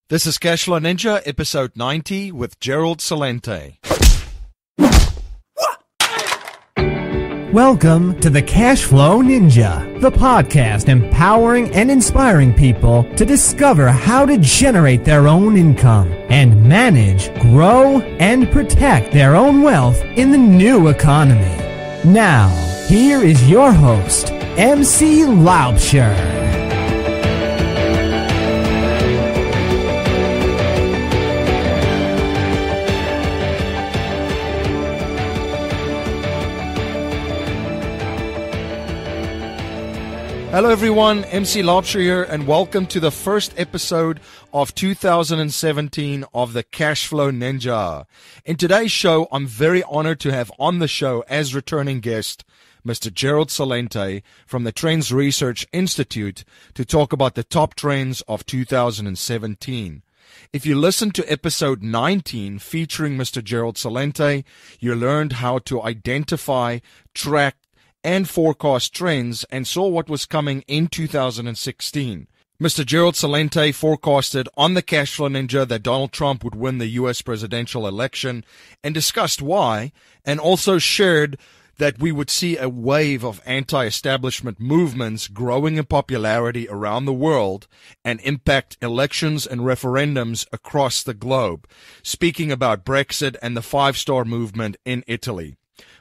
This is Cashflow Ninja, episode 90 with Gerald Celente. Welcome to the Cashflow Ninja, the podcast empowering and inspiring people to discover how to generate their own income and manage, grow, and protect their own wealth in the new economy. Now, here is your host, MC Laubscher. Hello everyone, MC Laubscher here, and welcome to the first episode of 2017 of the Cashflow Ninja. In today's show, I'm very honored to have on the show as returning guest, Mr. Gerald Celente from the Trends Research Institute to talk about the top trends of 2017. If you listened to episode 19 featuring Mr. Gerald Celente, you learned how to identify, track, and forecast trends and saw what was coming in 2016. Mr. Gerald Celente forecasted on the Cashflow Ninja that Donald Trump would win the U.S. presidential election and discussed why, and also shared that we would see a wave of anti-establishment movements growing in popularity around the world and impact elections and referendums across the globe, speaking about Brexit and the five-star movement in Italy.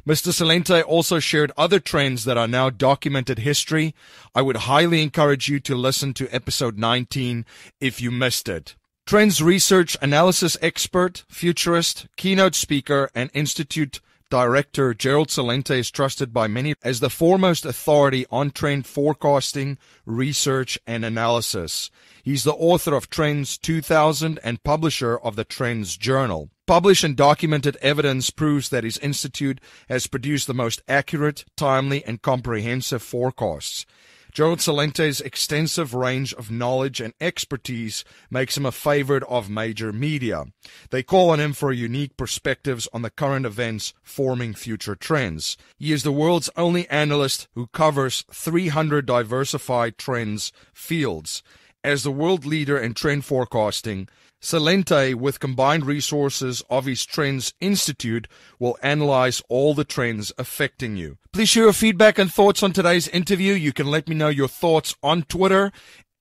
Mr. Celente also shared other trends that are now documented history. I would highly encourage you to listen to episode 19 if you missed it. Trends research analysis expert, futurist, keynote speaker, and institute director Gerald Celente is trusted by many as the foremost authority on trend forecasting, research, and analysis. He's the author of Trends 2000 and publisher of the Trends Journal. Published and documented evidence proves that his institute has produced the most accurate, timely, and comprehensive forecasts. Gerald Celente's extensive range of knowledge and expertise makes him a favorite of major media. They call on him for unique perspectives on the current events forming future trends. He is the world's only analyst who covers 300 diversified trends fields. As the world leader in trend forecasting, Celente, with combined resources of his Trends Institute, will analyze all the trends affecting you. Please share your feedback and thoughts on today's interview. You can let me know your thoughts on Twitter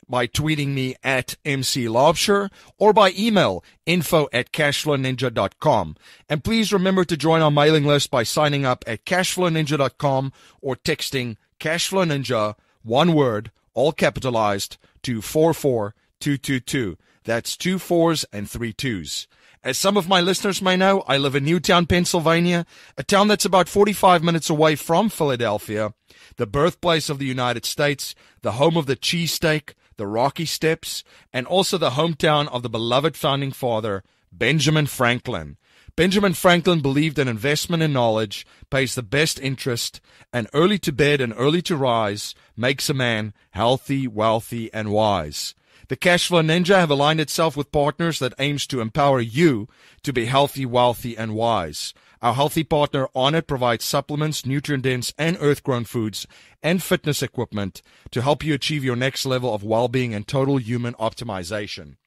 by tweeting me at MC Laubscher or by email info@cashflowninja.com. And please remember to join our mailing list by signing up at cashflowninja.com or texting Cashflow Ninja, one word, all capitalized, to 44222. That's 2 4s and 3 2s. As some of my listeners may know, I live in Newtown, Pennsylvania, a town that's about 45 minutes away from Philadelphia, the birthplace of the United States, the home of the cheesesteak, the Rocky Steps, and also the hometown of the beloved founding father, Benjamin Franklin. Benjamin Franklin believed an investment in knowledge pays the best interest, and early to bed and early to rise makes a man healthy, wealthy, and wise. The Cashflow Ninja have aligned itself with partners that aims to empower you to be healthy, wealthy, and wise. Our healthy partner on it provides supplements, nutrient-dense, and earth-grown foods and fitness equipment to help you achieve your next level of well-being and total human optimization.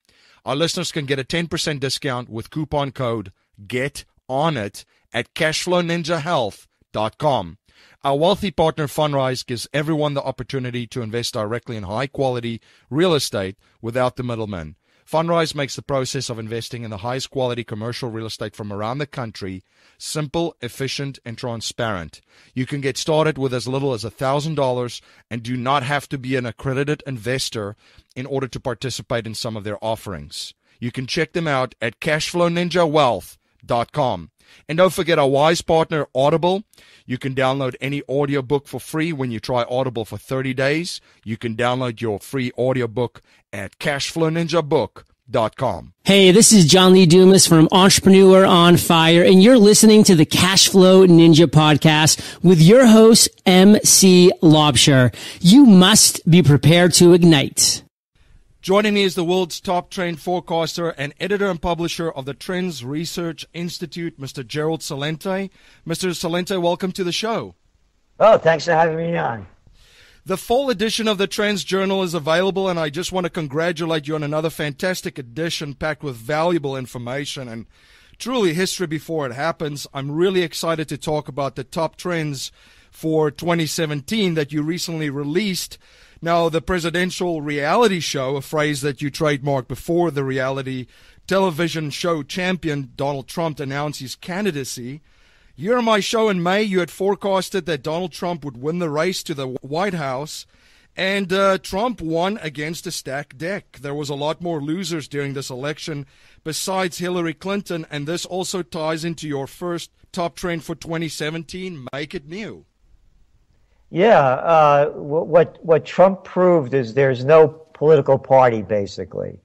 Our listeners can get a 10% discount with coupon code GETONIT at cashflowninjahealth.com. Our wealthy partner Fundrise gives everyone the opportunity to invest directly in high-quality real estate without the middleman. Fundrise makes the process of investing in the highest quality commercial real estate from around the country simple, efficient, and transparent. You can get started with as little as $1,000 and do not have to be an accredited investor in order to participate in some of their offerings. You can check them out at cashflowninjawealth.com. And don't forget our wise partner, Audible. You can download any audiobook for free when you try Audible for 30 days. You can download your free audiobook at cashflowninjabook.com. Hey, this is John Lee Dumas from Ontrendpreneur on Fire, and you're listening to the Cashflow Ninja podcast with your host, MC Laubscher. You must be prepared to ignite. Joining me is the world's top trend forecaster and editor and publisher of the Trends Research Institute, Mr. Gerald Celente. Mr. Celente, welcome to the show. Oh, thanks for having me on. The full edition of the Trends Journal is available, and I just want to congratulate you on another fantastic edition packed with valuable information and truly history before it happens. I'm really excited to talk about the top trends for 2017 that you recently released. Now, the presidential reality show, a phrase that you trademarked before the reality television show champion Donald Trump announced his candidacy. Here on my show in May, you had forecasted that Donald Trump would win the race to the White House, and Trump won against a stacked deck. There was a lot more losers during this election besides Hillary Clinton, and this also ties into your first top trend for 2017, Make It New. Yeah, what Trump proved is there's no political party, basically.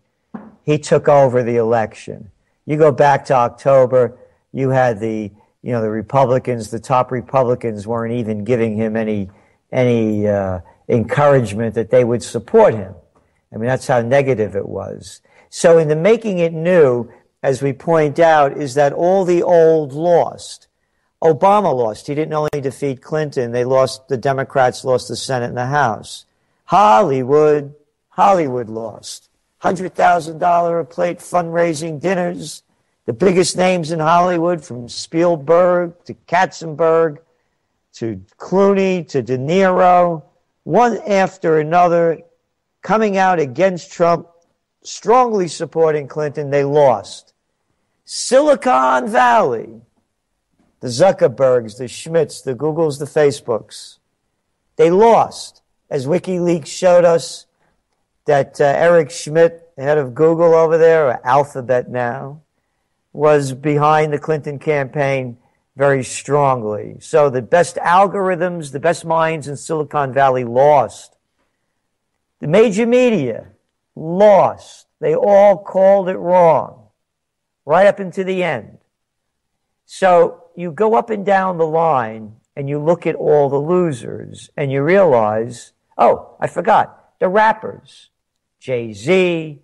He took over the election. You go back to October, you had the Republicans, the top Republicans weren't even giving him any encouragement that they would support him. I mean, that's how negative it was. So in the making it new, as we point out, is that all the old lost. Obama lost. He didn't only defeat Clinton. The Democrats lost the Senate and the House. Hollywood lost. $100,000 a plate fundraising dinners. The biggest names in Hollywood, from Spielberg to Katzenberg to Clooney to De Niro, one after another, coming out against Trump, strongly supporting Clinton, they lost. Silicon Valley, the Zuckerbergs, the Schmidts, the Googles, the Facebooks, they lost. As WikiLeaks showed us that Eric Schmidt, head of Google over there, or Alphabet now, was behind the Clinton campaign very strongly. So the best algorithms, the best minds in Silicon Valley lost. The major media lost. They all called it wrong, right up into the end. So you go up and down the line and you look at all the losers and you realize, oh, I forgot, the rappers, Jay-Z,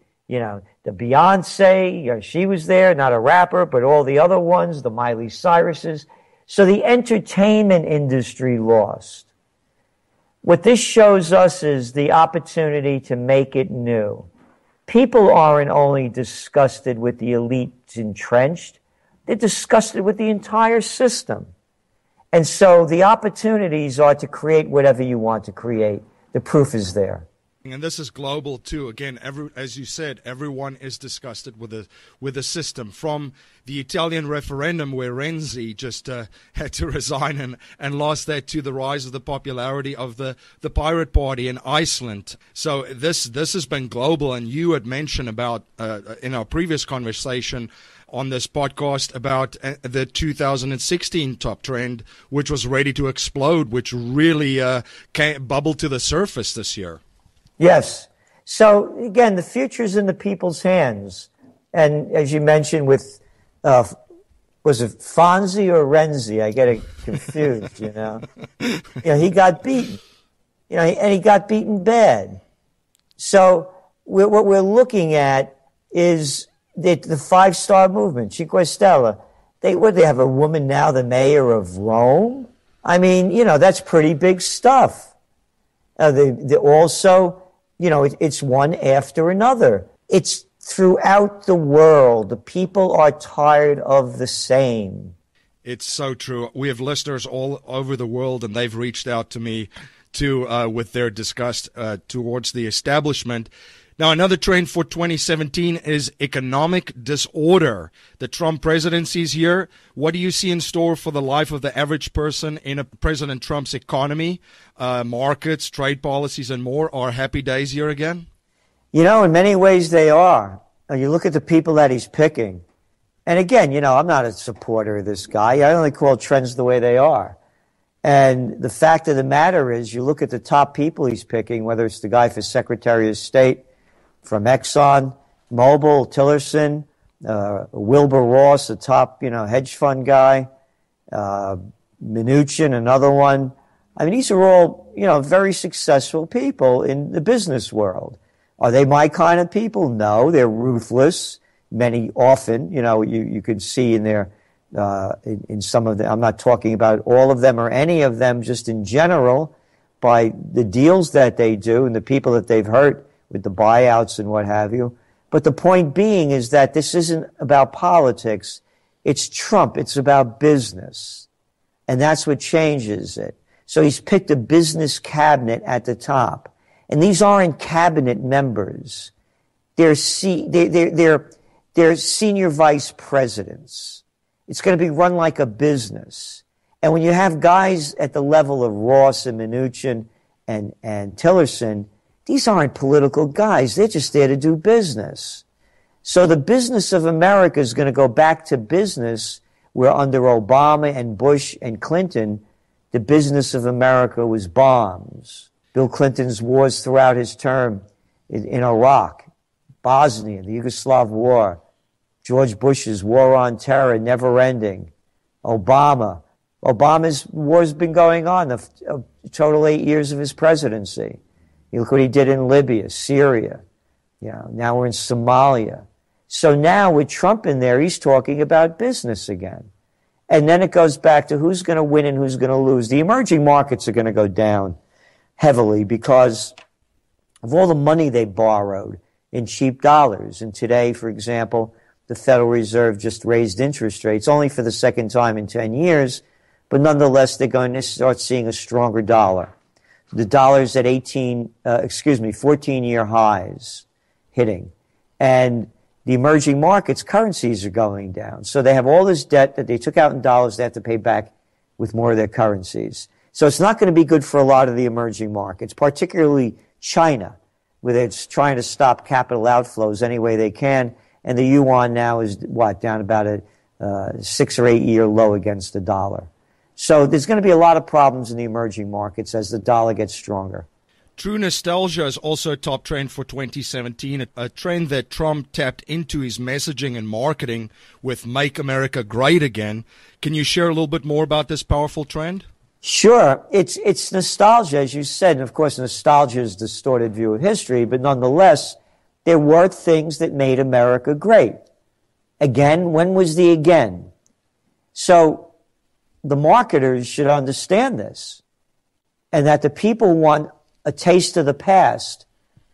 the Beyonce, she was there, not a rapper, but all the other ones, the Miley Cyruses. So the entertainment industry lost. What this shows us is the opportunity to make it new. People aren't only disgusted with the elites entrenched, they're disgusted with the entire system. And so the opportunities are to create whatever you want to create. The proof is there. And this is global too. Again, as you said, everyone is disgusted with the system. From the Italian referendum, where Renzi just had to resign and lost that, to the rise of the popularity of the Pirate Party in Iceland. So this has been global. And you had mentioned about in our previous conversation on this podcast about the 2016 top trend, which was ready to explode, which really bubbled to the surface this year. Yes. So, again, the future's in the people's hands. And as you mentioned with, was it Fonzie or Renzi? I get it confused, he got beaten. And he got beaten bad. So what we're looking at is the 5-star movement, Cinque Stelle. They have a woman now, the mayor of Rome? I mean, that's pretty big stuff. They also... it's one after another. It's throughout the world. The people are tired of the same. It's so true. We have listeners all over the world, and they've reached out to me with their disgust towards the establishment. Now, another trend for 2017 is economic disorder. The Trump presidency is here. What do you see in store for the life of the average person in President Trump's economy, markets, trade policies, and more? Are happy days here again? In many ways they are. You look at the people that he's picking. And again, I'm not a supporter of this guy. I only call trends the way they are. And the fact of the matter is, you look at the top people he's picking, whether it's the guy for Secretary of State, from Exxon, Mobil, Tillerson, Wilbur Ross, a top, hedge fund guy, Mnuchin, another one. I mean, these are all, very successful people in the business world. Are they my kind of people? No, they're ruthless. Many often, you could see in their, in some of them. I'm not talking about all of them or any of them, just in general. by the deals that they do and the people that they've hurt with the buyouts and what have you. But the point being is that this isn't about politics. It's Trump. It's about business. And that's what changes it. So he's picked a business cabinet at the top. And these aren't cabinet members. They're senior vice presidents. It's going to be run like a business. And when you have guys at the level of Ross and Mnuchin and Tillerson, these aren't political guys. They're just there to do business. So the business of America is going to go back to business where under Obama and Bush and Clinton, the business of America was bombs. Bill Clinton's wars throughout his term in Iraq, Bosnia, the Yugoslav War, George Bush's war on terror, never ending. Obama's war's been going on a total 8 years of his presidency. You look what he did in Libya, Syria. Now we're in Somalia. So now with Trump in there, he's talking about business again. And then it goes back to who's going to win and who's going to lose. The emerging markets are going to go down heavily because of all the money they borrowed in cheap dollars. And today, for example, the Federal Reserve just raised interest rates only for the second time in 10 years. But nonetheless, they're going to start seeing a stronger dollar. The dollar's at 14-year highs hitting. And the emerging markets, currencies are going down. So they have all this debt that they took out in dollars they have to pay back with more of their currencies. So it's not going to be good for a lot of the emerging markets, particularly China, where it's trying to stop capital outflows any way they can. And the yuan now is, down about a 6 or 8 year low against the dollar. So there's going to be a lot of problems in the emerging markets as the dollar gets stronger. True nostalgia is also a top trend for 2017, a trend that Trump tapped into his messaging and marketing with Make America Great Again. Can you share a little bit more about this powerful trend? Sure. It's nostalgia, as you said. And of course, nostalgia is a distorted view of history, but nonetheless, there were things that made America great. Again, when was the again? So the marketers should understand this, and that the people want a taste of the past,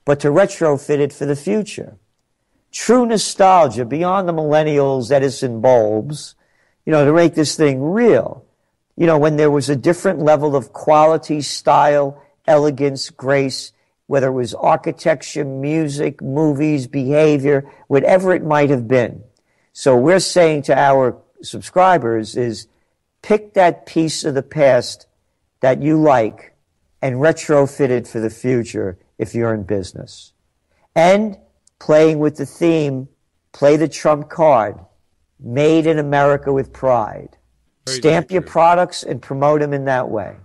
but to retrofit it for the future. True nostalgia, beyond the millennials, Edison bulbs, to make this thing real. When there was a different level of quality, style, elegance, grace, whether it was architecture, music, movies, behavior, whatever it might have been. So we're saying to our subscribers is, pick that piece of the past that you like and retrofit it for the future if you're in business. And playing with the theme, play the Trump card, made in America with pride. Stamp your products and promote them in that way.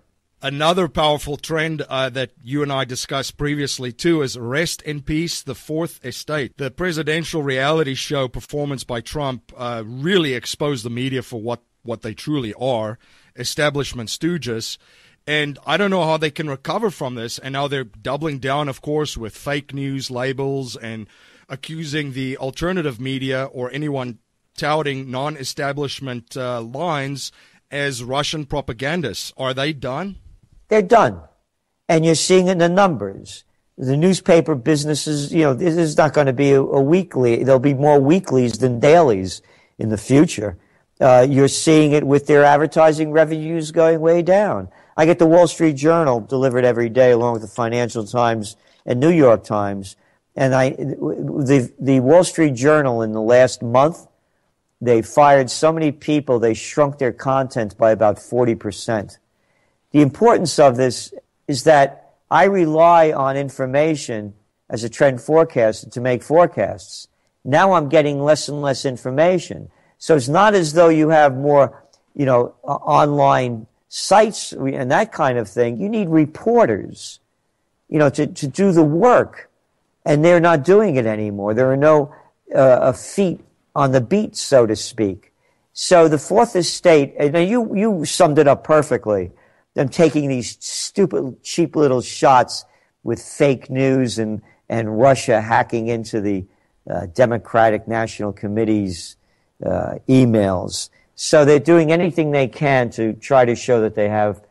Another powerful trend that you and I discussed previously, too, is Rest in Peace, the Fourth Estate. The presidential reality show performance by Trump really exposed the media for what they truly are, establishment stooges. And I don't know how they can recover from this. And now they're doubling down, of course, with fake news labels and accusing the alternative media or anyone touting non-establishment lines as Russian propagandists. Are they done? They're done. And you're seeing it in the numbers. The newspaper businesses, this is not going to be a weekly. There'll be more weeklies than dailies in the future. You're seeing it with their advertising revenues going way down. I get the Wall Street Journal delivered every day along with the Financial Times and New York Times. And the Wall Street Journal in the last month, they fired so many people, they shrunk their content by about 40%. The importance of this is that I rely on information as a trend forecaster to make forecasts. Now I'm getting less and less information. So it's not as though you have more, online sites and that kind of thing. You need reporters, to do the work. And they're not doing it anymore. There are no feet on the beat, so to speak. So the Fourth Estate, and you summed it up perfectly. Them taking these stupid, cheap little shots with fake news and Russia hacking into the Democratic National Committee's emails. So they're doing anything they can to try to show that they have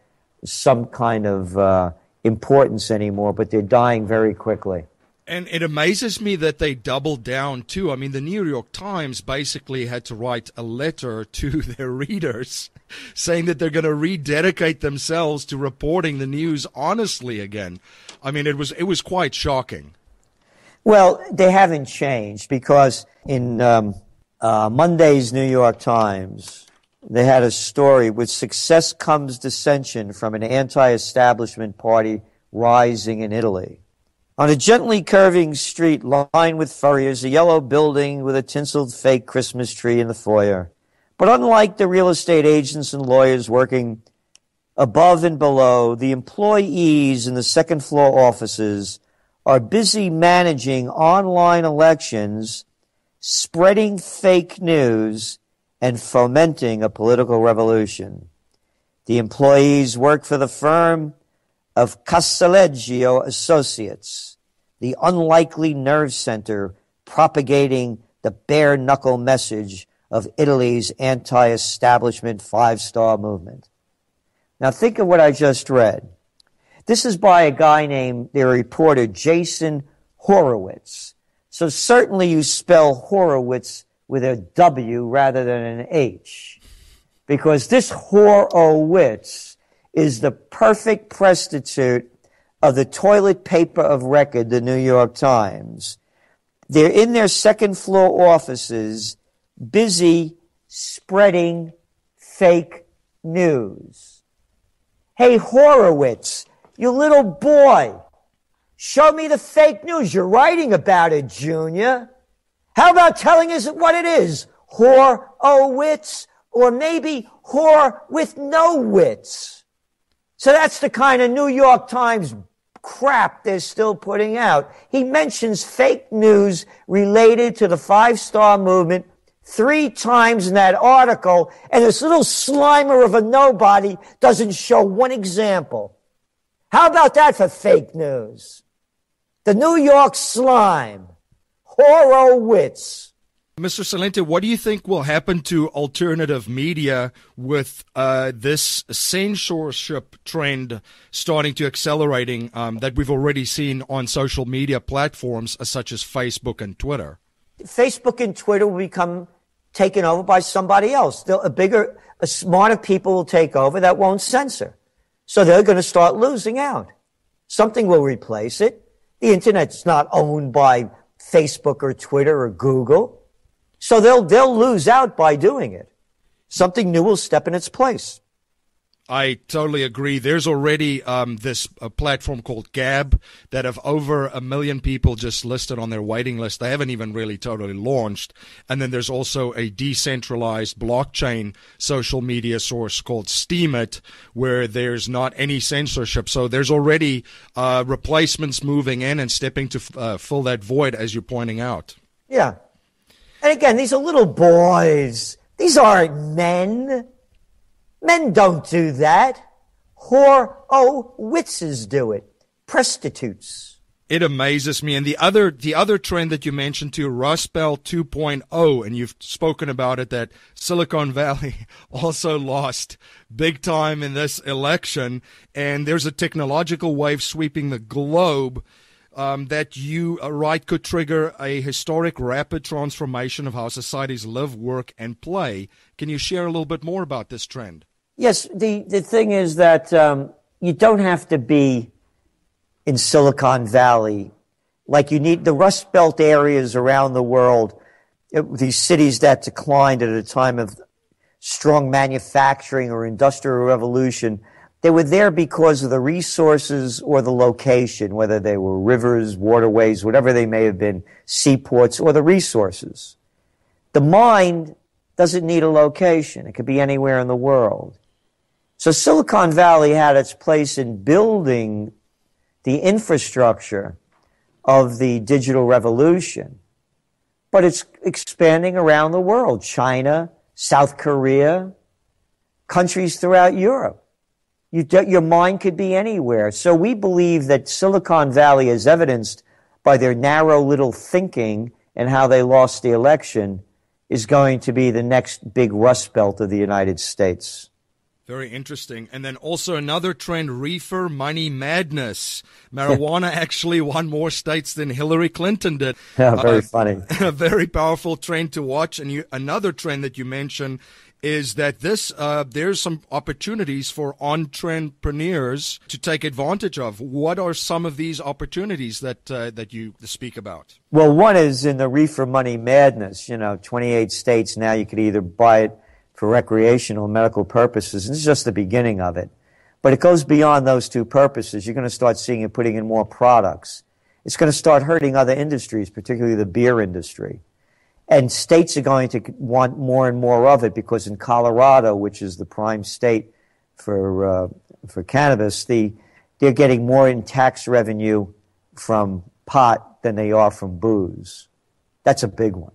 some kind of importance anymore, but they're dying very quickly. And it amazes me that they doubled down, too. I mean, the New York Times basically had to write a letter to their readers saying that they're going to rededicate themselves to reporting the news honestly again. I mean, it was quite shocking. Well, they haven't changed because in Monday's New York Times, they had a story, with success comes dissension from an anti-establishment party rising in Italy. On a gently curving street lined with furriers, a yellow building with a tinseled fake Christmas tree in the foyer. But unlike the real estate agents and lawyers working above and below, the employees in the second floor offices are busy managing online elections, spreading fake news, and fomenting a political revolution. The employees work for the firm of Casaleggio Associates, the unlikely nerve center propagating the bare-knuckle message of Italy's anti-establishment five-star movement. Now think of what I just read. This is by a guy named, the reporter, Jason Horowitz. So certainly you spell Horowitz with a W rather than an H, because this Horowitz is the perfect prostitute of the toilet paper of record, the New York Times. They're in their second floor offices, busy spreading fake news. Hey, Horowitz, you little boy, show me the fake news. You're writing about it, Junior. How about telling us what it is? Horowitz, or maybe whore with no wits. So that's the kind of New York Times crap they're still putting out. He mentions fake news related to the five-star movement 3 times in that article, and this little slimer of a nobody doesn't show one example. How about that for fake news? The New York slime, Horowitz. Mr. Celente, what do you think will happen to alternative media with this censorship trend starting to accelerating that we've already seen on social media platforms such as Facebook and Twitter? Facebook and Twitter will become taken over by somebody else. A smarter people will take over that won't censor. So they're going to start losing out. Something will replace it. The internet's not owned by Facebook or Twitter or Google. So they'll lose out by doing it. Something new will step in its place. I totally agree. There's already this platform called Gab that have over 1 million people just listed on their waiting list. They haven't even really totally launched. And then there's also a decentralized blockchain social media source called Steemit, where there's not any censorship. So there's already replacements moving in and stepping to fill that void, as you're pointing out. Yeah. And again, these are little boys. These aren't men. Men don't do that. Whore-o-witzes do it. Prostitutes. It amazes me. And the other trend that you mentioned too, Rust Belt 2.0, and you've spoken about it, that Silicon Valley also lost big time in this election. And there's a technological wave sweeping the globe that you could trigger a historic rapid transformation of how societies live, work, and play. Can you share a little bit more about this trend? Yes, the thing is that you don't have to be in Silicon Valley. Like you need the Rust Belt areas around the world, these cities that declined at a time of strong manufacturing or industrial revolution. They were there because of the resources or the location, whether they were rivers, waterways, whatever they may have been, seaports, or the resources. The mind doesn't need a location. It could be anywhere in the world. So Silicon Valley had its place in building the infrastructure of the digital revolution. But it's expanding around the world. China, South Korea, countries throughout Europe. Your mind could be anywhere. So we believe that Silicon Valley, as evidenced by their narrow little thinking and how they lost the election, is going to be the next big Rust Belt of the United States. Very interesting. And then also another trend, Reefer Money Madness. Marijuana actually won more states than Hillary Clinton did. Yeah, very funny. A very powerful trend to watch. And another trend that you mentioned is that there's some opportunities for Ontrendpreneurs to take advantage of. What are some of these opportunities that you speak about? Well, one is in the Reefer Money Madness. 28 states now you could either buy it for recreational and medical purposes. This is just the beginning of it. But it goes beyond those two purposes. You're going to start seeing it putting in more products. It's going to start hurting other industries, particularly the beer industry. And states are going to want more and more of it because in Colorado, which is the prime state for cannabis, they're getting more in tax revenue from pot than they are from booze. That's a big one.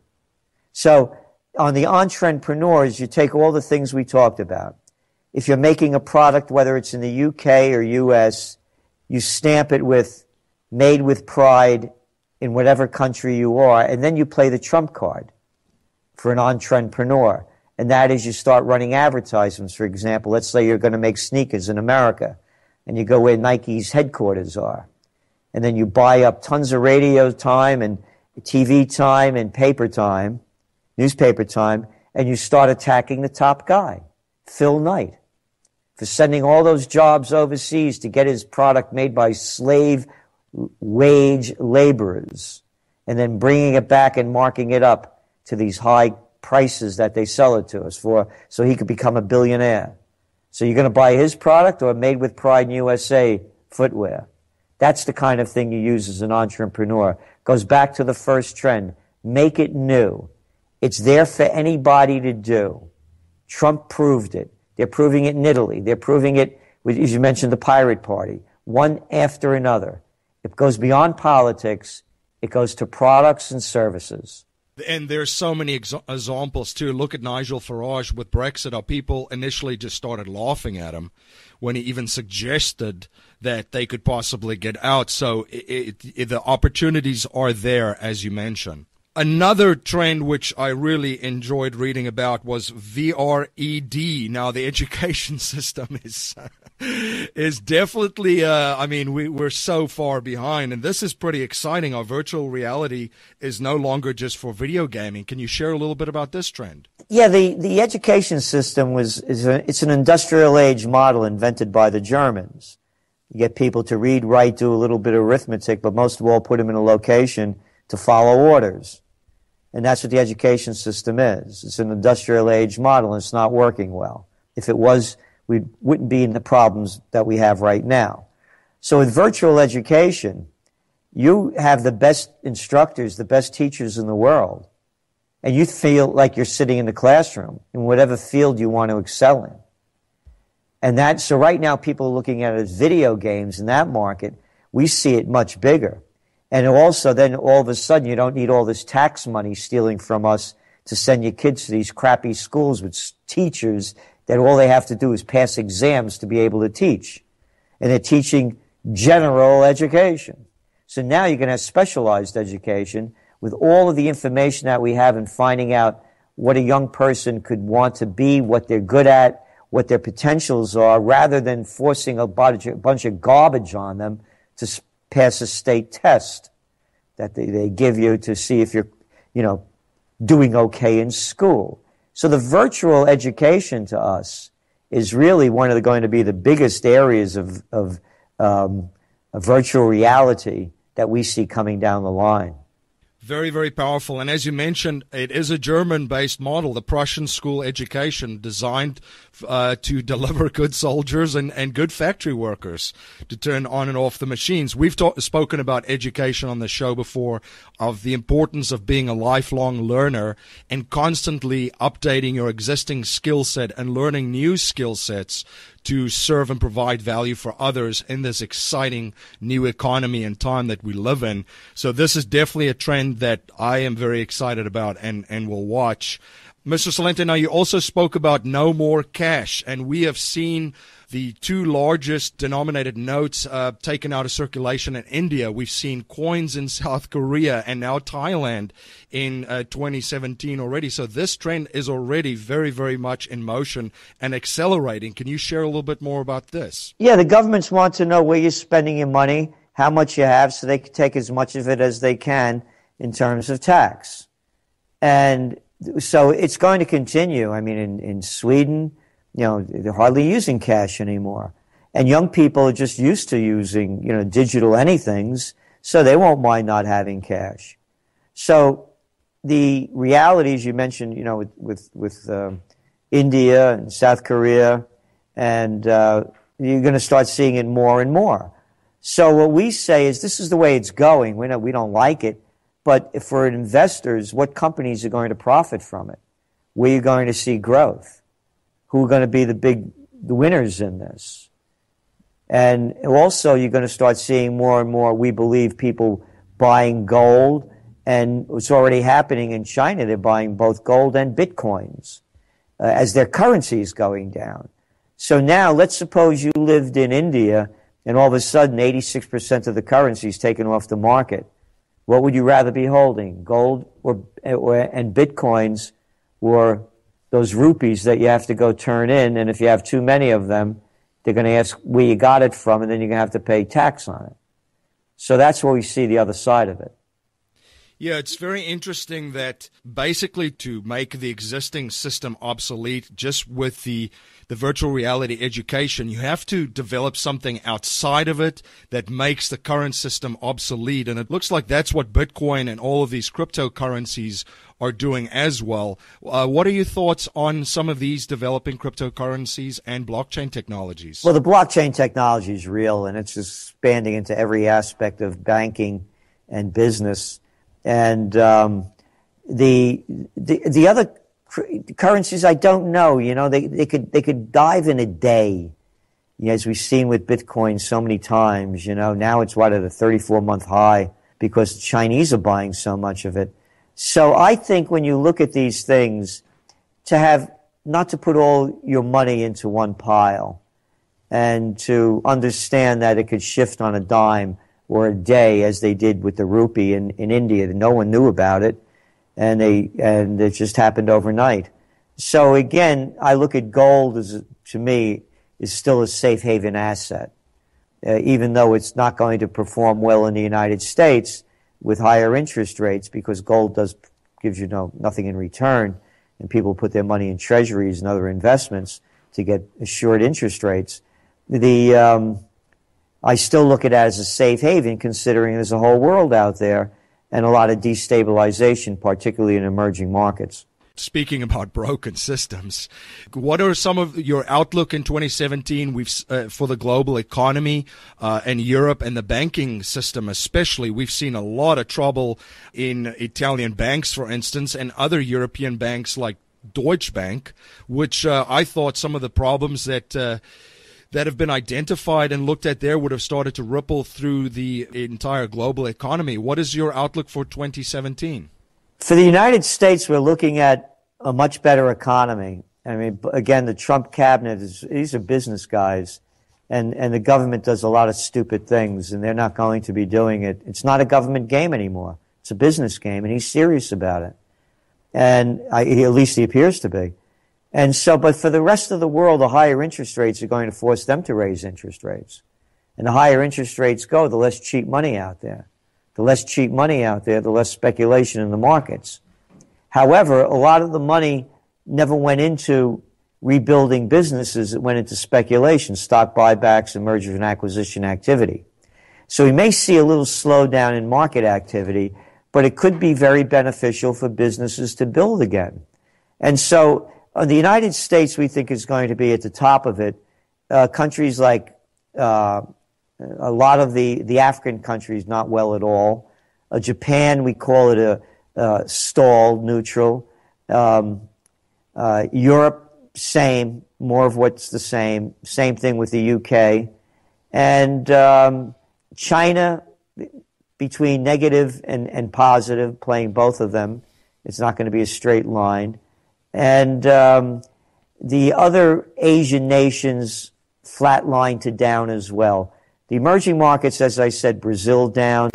So on the Ontrendpreneurs, you take all the things we talked about. If you're making a product, whether it's in the UK or US, you stamp it with made with pride in whatever country you are, and then you play the trump card for an Ontrendpreneur. And that is you start running advertisements. For example, let's say you're going to make sneakers in America, and you go where Nike's headquarters are. And then you buy up tons of radio time and TV time and paper time, newspaper time, and you start attacking the top guy, Phil Knight, for sending all those jobs overseas to get his product made by slave wage laborers and then bringing it back and marking it up to these high prices that they sell it to us for so he could become a billionaire. So you're going to buy his product or Made with Pride USA footwear? That's the kind of thing you use as an entrepreneur. Goes back to the first trend. Make it new. It's there for anybody to do. Trump proved it. They're proving it in Italy. They're proving it, as you mentioned, the Pirate Party. One after another. It goes beyond politics. It goes to products and services. And there's so many examples, too. Look at Nigel Farage with Brexit. How people initially just started laughing at him when he even suggested that they could possibly get out. So the opportunities are there, as you mentioned. Another trend which I really enjoyed reading about was VRED. Now, the education system is definitely, we're so far behind, and this is pretty exciting. Our virtual reality is no longer just for video gaming. Can you share a little bit about this trend? Yeah, the education system it's an industrial age model invented by the Germans. You get people to read, write, do a little bit of arithmetic, but most of all put them in a location to follow orders. And that's what the education system is. It's an industrial age model, and it's not working well. If it was, we wouldn't be in the problems that we have right now. So with virtual education, you have the best instructors, the best teachers in the world, and you feel like you're sitting in the classroom in whatever field you want to excel in. And so right now people are looking at it as video games in that market. We see it much bigger. And also then all of a sudden you don't need all this tax money stealing from us to send your kids to these crappy schools with teachers that all they have to do is pass exams to be able to teach. And they're teaching general education. So now you're going to have specialized education with all of the information that we have and finding out what a young person could want to be, what they're good at, what their potentials are, rather than forcing a bunch of garbage on them to pass a state test that they give you to see if you're, doing okay in school. So the virtual education to us is really going to be the biggest areas of virtual reality that we see coming down the line. Very, very powerful. And as you mentioned, it is a German-based model, the Prussian school education, designed to deliver good soldiers and good factory workers to turn on and off the machines. We've spoken about education on the show before, of the importance of being a lifelong learner and constantly updating your existing skill set and learning new skill sets to serve and provide value for others in this exciting new economy and time that we live in. So this is definitely a trend that I am very excited about and will watch. Mr. Celente, now you also spoke about no more cash, and we have seen the two largest denominated notes taken out of circulation in India. We've seen coins in South Korea and now Thailand in 2017 already. So this trend is already very, very much in motion and accelerating. Can you share a little bit more about this? Yeah, the governments want to know where you're spending your money, how much you have, so they can take as much of it as they can in terms of tax. And so it's going to continue. I mean, in Sweden, they're hardly using cash anymore. And young people are just used to using, digital anythings, so they won't mind not having cash. So the realities you mentioned, with India and South Korea, and you're going to start seeing it more and more. So what we say is this is the way it's going. We don't like it. But for investors, what companies are going to profit from it? Where are you going to see growth? Who are going to be the winners in this? And also, you're going to start seeing more and more, we believe, people buying gold. And it's already happening in China. They're buying both gold and bitcoins as their currency is going down. So now, let's suppose you lived in India and all of a sudden 86% of the currency is taken off the market. What would you rather be holding, gold and bitcoins, or those rupees that you have to go turn in? And if you have too many of them, they're going to ask where you got it from, and then you're going to have to pay tax on it. So that's where we see the other side of it. Yeah, it's very interesting that basically to make the existing system obsolete just with the virtual reality education, you have to develop something outside of it that makes the current system obsolete. And it looks like that's what Bitcoin and all of these cryptocurrencies are doing as well. What are your thoughts on some of these developing cryptocurrencies and blockchain technologies? Well, the blockchain technology is real, and it's expanding into every aspect of banking and business. And the other currencies, I don't know. They could dive in a day, as we've seen with Bitcoin so many times. Now it's at a 34-month high because the Chinese are buying so much of it. So I think when you look at these things, not to put all your money into one pile, and to understand that it could shift on a dime or a day, as they did with the rupee in India. No one knew about it, and it just happened overnight. So again, I look at gold to me, is still a safe haven asset, even though it's not going to perform well in the United States with higher interest rates, because gold gives you nothing in return, and people put their money in treasuries and other investments to get assured interest rates. I still look at it as a safe haven, considering there's a whole world out there and a lot of destabilization, particularly in emerging markets. Speaking about broken systems, what are some of your outlook in 2017 for the global economy and Europe and the banking system especially? We've seen a lot of trouble in Italian banks, for instance, and other European banks like Deutsche Bank, which I thought some of the problems that have been identified and looked at there would have started to ripple through the entire global economy. What is your outlook for 2017? For the United States, we're looking at a much better economy. I mean, again, the Trump cabinet, these are business guys, and the government does a lot of stupid things, and they're not going to be doing it. It's not a government game anymore. It's a business game, and he's serious about it. And at least he appears to be. And so, but for the rest of the world, the higher interest rates are going to force them to raise interest rates. And the higher interest rates go, the less cheap money out there. The less cheap money out there, the less speculation in the markets. However, a lot of the money never went into rebuilding businesses. It went into speculation, stock buybacks, and merger and acquisition activity. So we may see a little slowdown in market activity, but it could be very beneficial for businesses to build again. And so the United States, we think, is going to be at the top of it. Countries like a lot of the African countries, not well at all. Japan, we call it a stall, neutral. Europe, same, more of what's the same. Same thing with the UK. And China, between negative and positive, playing both of them. It's not going to be a straight line. And the other Asian nations flatlined to down as well. The emerging markets, as I said, Brazil down,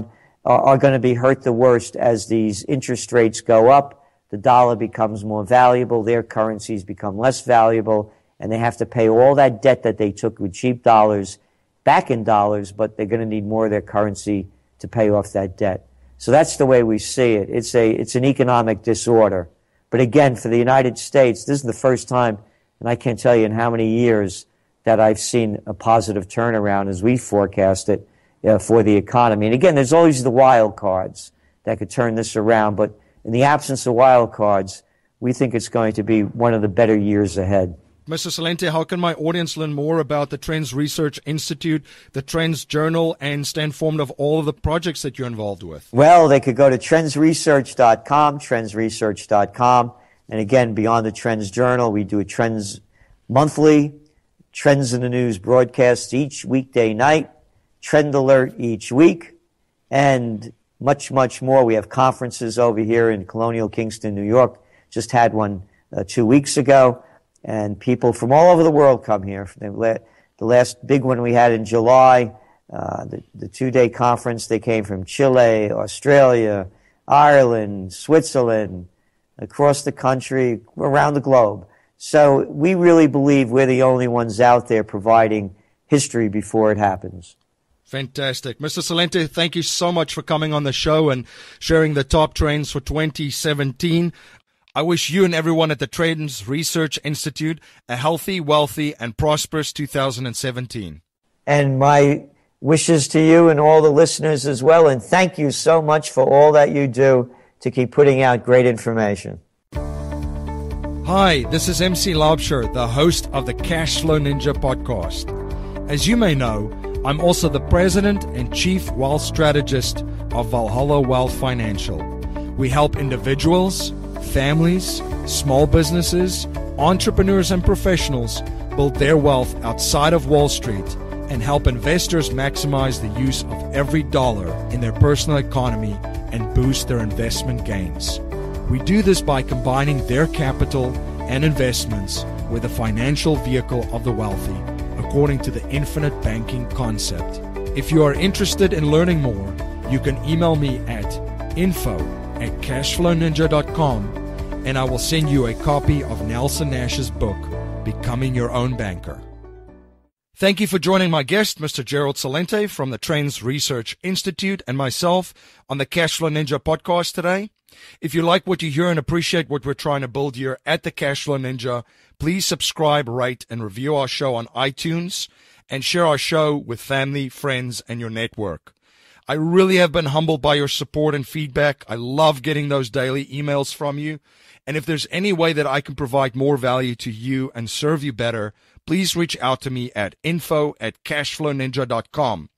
are going to be hurt the worst as these interest rates go up. The dollar becomes more valuable, their currencies become less valuable, and they have to pay all that debt that they took with cheap dollars back in dollars, but they're going to need more of their currency to pay off that debt. So that's the way we see it. It's an economic disorder. But again, for the United States, this is the first time, and I can't tell you in how many years, that I've seen a positive turnaround as we forecast it for the economy. And again, there's always the wild cards that could turn this around, but in the absence of wild cards, we think it's going to be one of the better years ahead. Mr. Celente, how can my audience learn more about the Trends Research Institute, the Trends Journal, and stay informed of all of the projects that you're involved with? Well, they could go to trendsresearch.com, trendsresearch.com. And again, beyond the Trends Journal, we do a Trends Monthly, Trends in the News broadcast each weekday night, Trend Alert each week, and much, much more. We have conferences over here in Colonial Kingston, New York. Just had one 2 weeks ago. And people from all over the world come here. The last big one we had in July, the 2-day conference, they came from Chile, Australia, Ireland, Switzerland, across the country, around the globe. So we really believe we're the only ones out there providing history before it happens. Fantastic. Mr. Celente, thank you so much for coming on the show and sharing the top trends for 2017. I wish you and everyone at the Trends Research Institute a healthy, wealthy, and prosperous 2017. And my wishes to you and all the listeners as well. And thank you so much for all that you do to keep putting out great information. Hi, this is MC Laubscher, the host of the Cashflow Ninja podcast. As you may know, I'm also the president and chief wealth strategist of Valhalla Wealth Financial. We help individuals, families, small businesses, entrepreneurs, and professionals build their wealth outside of Wall Street and help investors maximize the use of every dollar in their personal economy and boost their investment gains. We do this by combining their capital and investments with the financial vehicle of the wealthy, according to the infinite banking concept. If you are interested in learning more, you can email me at info@cashflowninja.com and I will send you a copy of Nelson Nash's book, Becoming Your Own Banker. Thank you for joining my guest, Mr. Gerald Celente from the Trends Research Institute, and myself on the Cashflow Ninja podcast today. If you like what you hear and appreciate what we're trying to build here at the Cashflow Ninja, please subscribe, rate, and review our show on iTunes and share our show with family, friends, and your network. I really have been humbled by your support and feedback. I love getting those daily emails from you. And if there's any way that I can provide more value to you and serve you better, please reach out to me at info@cashflowninja.com.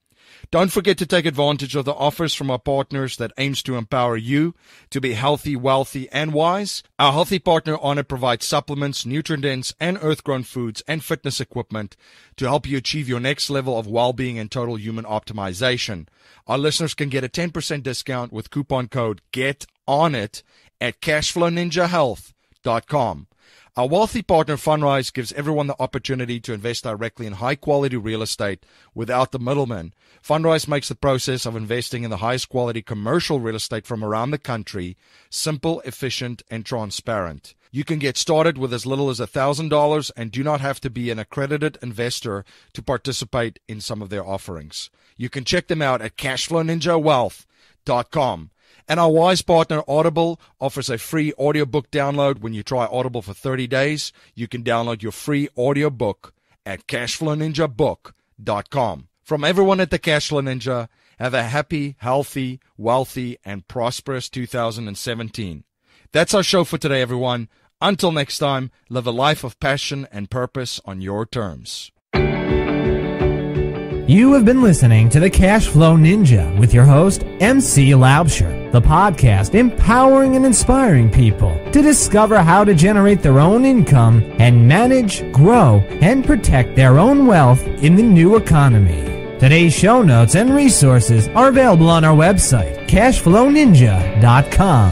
Don't forget to take advantage of the offers from our partners that aims to empower you to be healthy, wealthy, and wise. Our healthy partner Honor provides supplements, nutrient-dense, and earth-grown foods and fitness equipment to help you achieve your next level of well-being and total human optimization. Our listeners can get a 10% discount with coupon code GETONIT at cashflowninjahealth.com. Our wealthy partner Fundrise gives everyone the opportunity to invest directly in high-quality real estate without the middleman. Fundrise makes the process of investing in the highest quality commercial real estate from around the country simple, efficient, and transparent. You can get started with as little as $1,000 and do not have to be an accredited investor to participate in some of their offerings. You can check them out at cashflowninjawealth.com. And our wise partner Audible offers a free audiobook download. When you try Audible for 30 days, you can download your free audiobook at cashflowninjabook.com. From everyone at the Cashflow Ninja, have a happy, healthy, wealthy, and prosperous 2017. That's our show for today, everyone. Until next time, live a life of passion and purpose on your terms. You have been listening to the Cashflow Ninja with your host, MC Laubscher, the podcast empowering and inspiring people to discover how to generate their own income and manage, grow, and protect their own wealth in the new economy. Today's show notes and resources are available on our website, cashflowninja.com.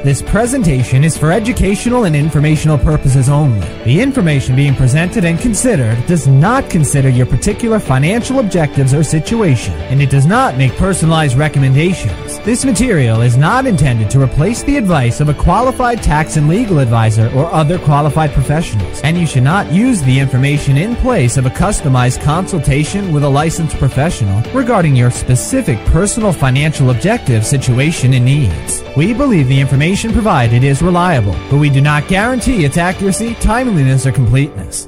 This presentation is for educational and informational purposes only. The information being presented and considered does not consider your particular financial objectives or situation, and it does not make personalized recommendations. This material is not intended to replace the advice of a qualified tax and legal advisor or other qualified professionals, and you should not use the information in place of a customized consultation with a licensed professional regarding your specific personal financial objective, situation, and needs. We believe the information provided is reliable, but we do not guarantee its accuracy, timeliness, or completeness.